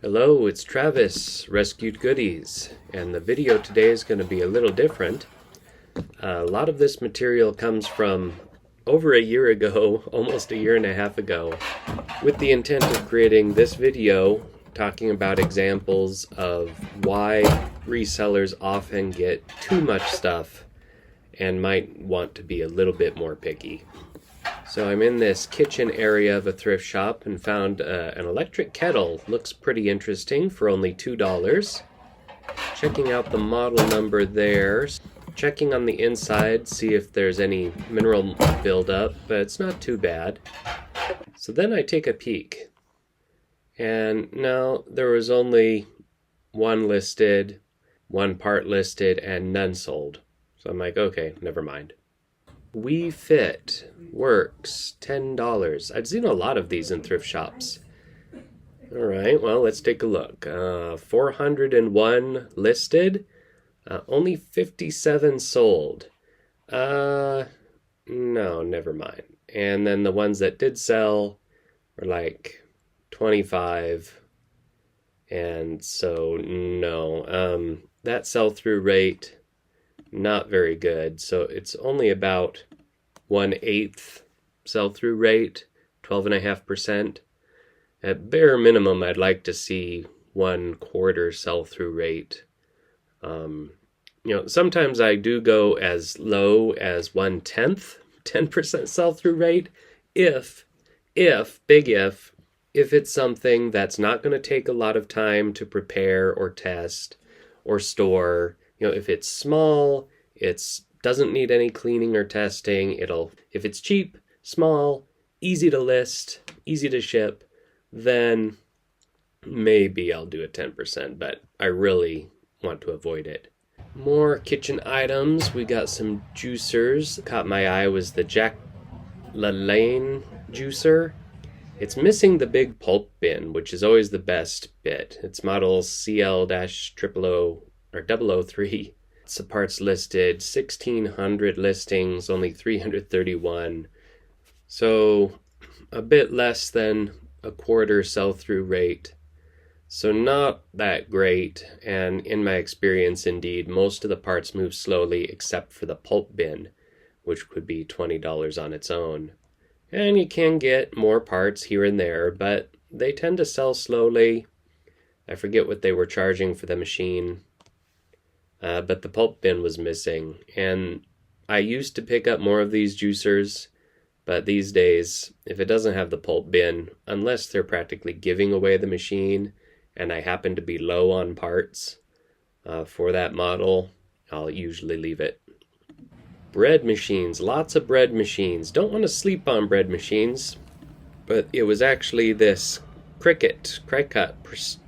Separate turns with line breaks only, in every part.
Hello, it's Travis, Rescued Goodies, and the video today is going to be a little different. A lot of this material comes from over a year ago, almost a year and a half ago, with the intent of creating this video talking about examples of why resellers often get too much stuff and might want to be a little bit more picky. So I'm in this kitchen area of a thrift shop and found an electric kettle. Looks pretty interesting for only $2. Checking out the model number there. Checking on the inside, see if there's any mineral buildup, but it's not too bad. So then I take a peek. And no, there was only one listed, one part listed, and none sold. So I'm like, okay, never mind. We Fit Works, $10. I'd seen a lot of these in thrift shops. Alright, well, let's take a look. 401 listed, only 57 sold. No, never mind. And then the ones that did sell were like 25. And so, no. That sell-through rate, not very good. So it's only about 1/8 sell-through rate, 12.5%. At bare minimum, I'd like to see 1/4 sell-through rate. Sometimes I do go as low as 1/10, 10% sell-through rate, if it's something that's not going to take a lot of time to prepare or test or store. If it's small, it doesn't need any cleaning or testing. If it's cheap, small, easy to list, easy to ship, then maybe I'll do a 10%, but I really want to avoid it. More kitchen items. We got some juicers. Caught my eye was the Jack LaLanne juicer. It's missing the big pulp bin, which is always the best bit. It's model CL-003. It's the parts listed, 1,600 listings, only 331. So a bit less than 1/4 sell-through rate. So not that great, and in my experience, indeed, most of the parts move slowly except for the pulp bin, which would be $20 on its own. And you can get more parts here and there, but they tend to sell slowly. I forget what they were charging for the machine, but the pulp bin was missing. And I used to pick up more of these juicers, but these days, if it doesn't have the pulp bin, unless they're practically giving away the machine, and I happen to be low on parts for that model, I'll usually leave it. Bread machines, lots of bread machines. Don't want to sleep on bread machines, but it was actually this Cricut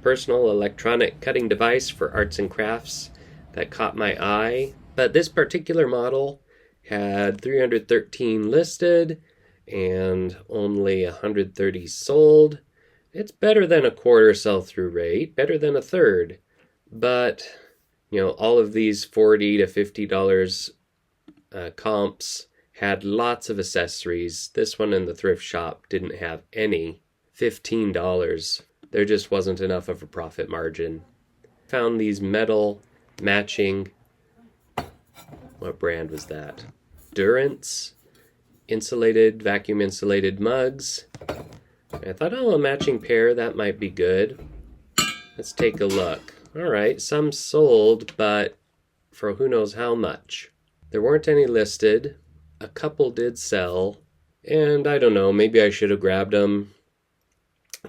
personal electronic cutting device for arts and crafts that caught my eye. But this particular model had 313 listed and only 130 sold. It's better than 1/4 sell-through rate, better than 1/3. But, all of these $40 to $50 comps had lots of accessories. This one in the thrift shop didn't have any. $15. There just wasn't enough of a profit margin. Found these metal matching, what brand was that? Durance vacuum insulated mugs. I thought, a matching pair, that might be good. Let's take a look. All right, some sold, but for who knows how much. There weren't any listed. A couple did sell, and I don't know, maybe I should have grabbed them.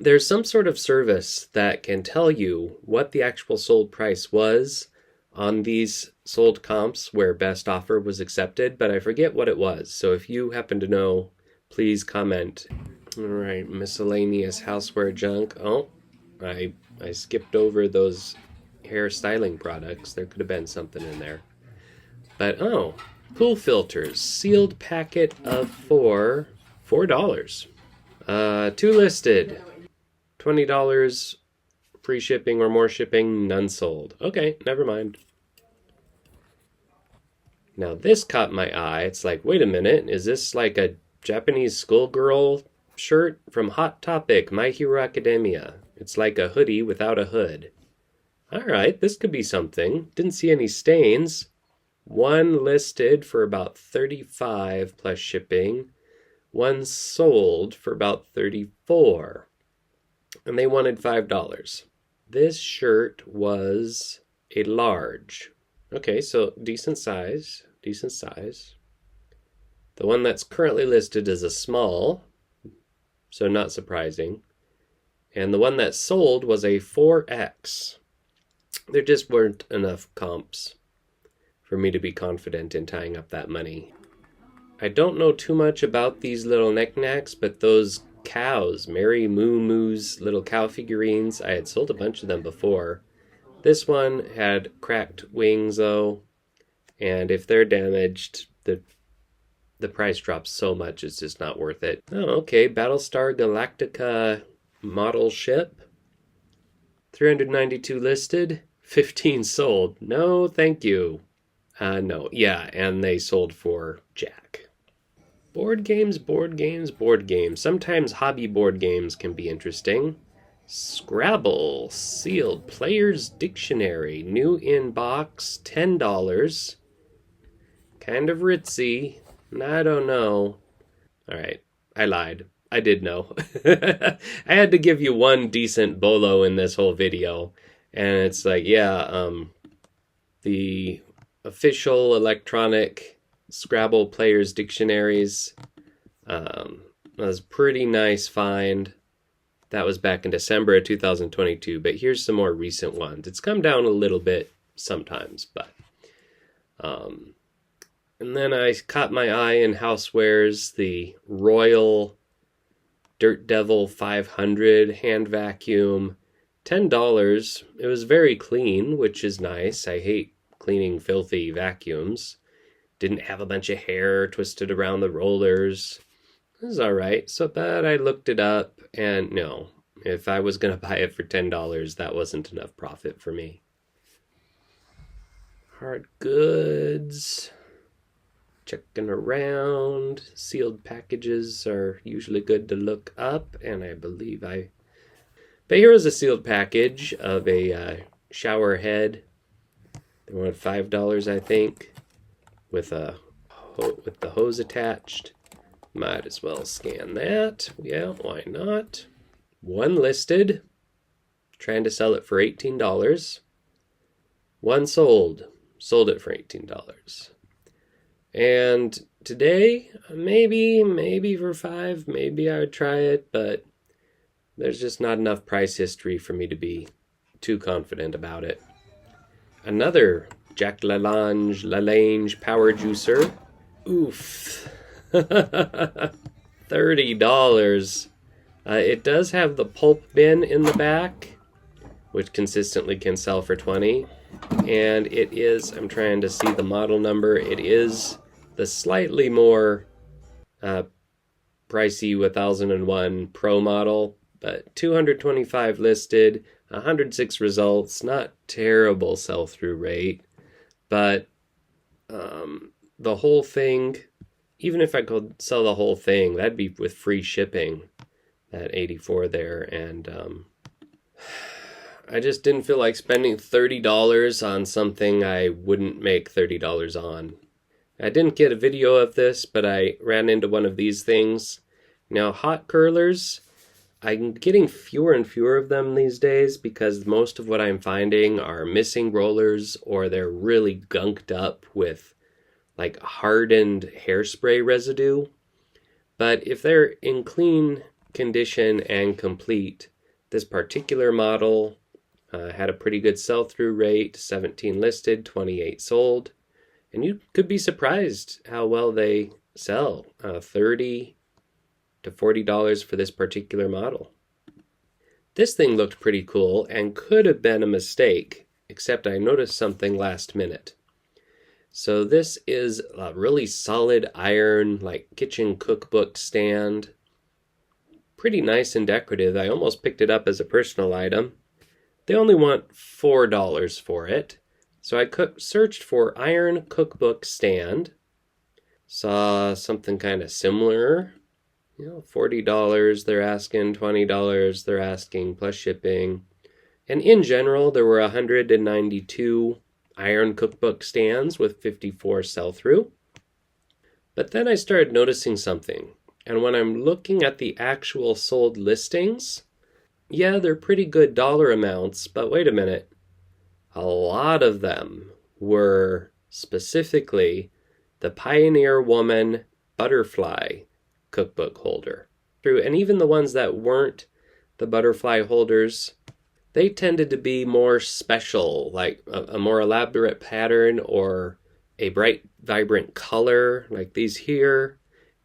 There's some sort of service that can tell you what the actual sold price was on these sold comps where best offer was accepted, but I forget what it was. So if you happen to know, please comment. All right, miscellaneous houseware junk. Oh, I skipped over those hair styling products. There could have been something in there. But, pool filters, sealed packet of $4. Two listed, $20, free shipping or more shipping, none sold. Okay, never mind. Now this caught my eye. It's like, wait a minute, is this like a Japanese schoolgirl shirt from Hot Topic, My Hero Academia? It's like a hoodie without a hood. All right, this could be something. Didn't see any stains. One listed for about $35 plus shipping. One sold for about $34. And they wanted $5. This shirt was a large. Okay, so decent size, decent size. The one that's currently listed is a small, so not surprising. And the one that sold was a 4X. There just weren't enough comps for me to be confident in tying up that money. I don't know too much about these little knickknacks, but those cows, Mary Moo Moo's little cow figurines, I had sold a bunch of them before. This one had cracked wings though, and if they're damaged, the price drops so much it's just not worth it. Oh, okay, Battlestar Galactica model ship. 392 listed, 15 sold. No, thank you. No, yeah, and they sold for Jack. Board games, board games, board games. Sometimes hobby board games can be interesting. Scrabble, sealed player's dictionary, new in box, $10. Kind of ritzy. I don't know. All right, I lied. I did know. I had to give you one decent bolo in this whole video. And it's like, yeah, the official electronic Scrabble players dictionaries. That was a pretty nice find. That was back in December of 2022. But here's some more recent ones. It's come down a little bit sometimes, but... And then I caught my eye in Housewares, the Royal Dirt Devil 500 hand vacuum. $10. It was very clean, which is nice. I hate cleaning filthy vacuums. Didn't have a bunch of hair twisted around the rollers. It was all right. So, but I looked it up, and no, if I was going to buy it for $10, that wasn't enough profit for me. Hard goods. Checking around. Sealed packages are usually good to look up, and I believe But here was a sealed package of a shower head. They wanted $5, I think, with the hose attached. Might as well scan that. Yeah, why not? One listed. Trying to sell it for $18. One sold. Sold it for $18. And today, maybe for $5, maybe I would try it, but there's just not enough price history for me to be too confident about it. Another Jack LaLange power juicer. Oof. $30. It does have the pulp bin in the back, which consistently can sell for $20. And it is, I'm trying to see the model number, it is the slightly more pricey 1001 Pro model, but 225 listed, 106 results, not terrible sell-through rate, but the whole thing, even if I could sell the whole thing, that'd be with free shipping, that 84 there, and I just didn't feel like spending $30 on something I wouldn't make $30 on. I didn't get a video of this, but I ran into one of these things. Now, hot curlers, I'm getting fewer and fewer of them these days because most of what I'm finding are missing rollers or they're really gunked up with like hardened hairspray residue. But if they're in clean condition and complete, this particular model had a pretty good sell-through rate, 17 listed, 28 sold. And you could be surprised how well they sell, $30 to $40 for this particular model. This thing looked pretty cool and could have been a mistake, except I noticed something last minute. So this is a really solid iron, like kitchen cookbook stand. Pretty nice and decorative. I almost picked it up as a personal item. They only want $4 for it. So I searched for iron cookbook stand. Saw something kind of similar. $40 they're asking, $20 they're asking, plus shipping. And in general, there were 192 iron cookbook stands with 54 sell-through. But then I started noticing something. And when I'm looking at the actual sold listings, yeah, they're pretty good dollar amounts, but wait a minute. A lot of them were specifically the Pioneer Woman Butterfly cookbook holder. And even the ones that weren't the butterfly holders, they tended to be more special, like a more elaborate pattern or a bright, vibrant color like these here.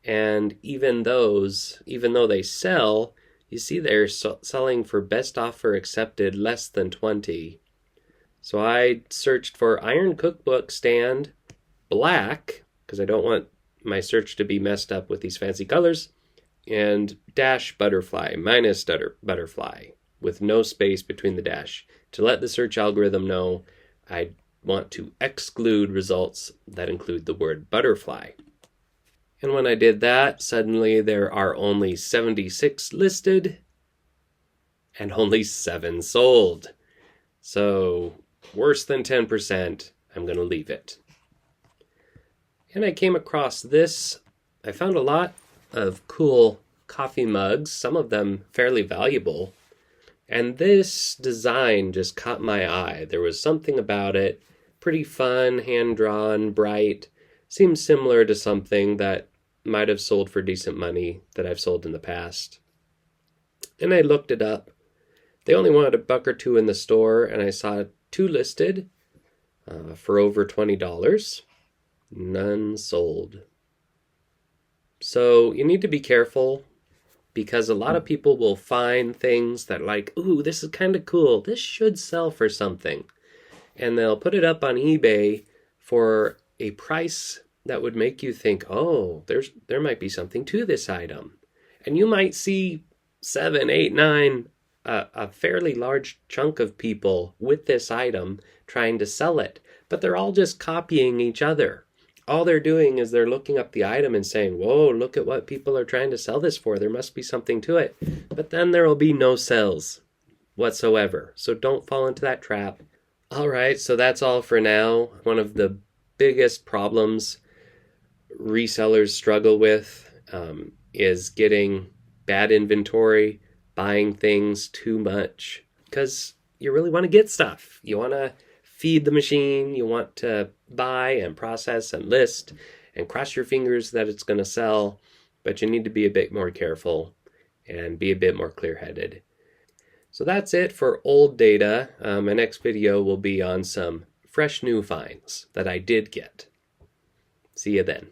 And even those, even though they sell, you see they're selling for best offer accepted less than 20. So I searched for iron cookbook stand black, because I don't want my search to be messed up with these fancy colors, and dash butterfly, minus butterfly, with no space between the dash, to let the search algorithm know I want to exclude results that include the word butterfly. And when I did that, suddenly there are only 76 listed and only 7 sold. So worse than 10%, I'm going to leave it. And I came across this. I found a lot of cool coffee mugs, some of them fairly valuable. And this design just caught my eye. There was something about it, pretty fun, hand-drawn, bright. Seems similar to something that might have sold for decent money that I've sold in the past. And I looked it up. They only wanted $1 or $2 in the store, and I saw 2 listed for over $20. None sold. So you need to be careful, because a lot of people will find things that like, ooh, this is kind of cool. This should sell for something. And they'll put it up on eBay for a price that would make you think, oh, there might be something to this item. And you might see 7, 8, 9, a fairly large chunk of people with this item trying to sell it. But they're all just copying each other. All they're doing is they're looking up the item and saying, whoa, look at what people are trying to sell this for. There must be something to it. But then there will be no sales whatsoever. So don't fall into that trap. All right, so that's all for now. One of the biggest problems resellers struggle with is getting bad inventory, buying things too much, because you really want to get stuff. You want to feed the machine, you want to buy and process and list and cross your fingers that it's going to sell, but you need to be a bit more careful and be a bit more clear-headed. So that's it for old data. My next video will be on some fresh new finds that I did get. See you then.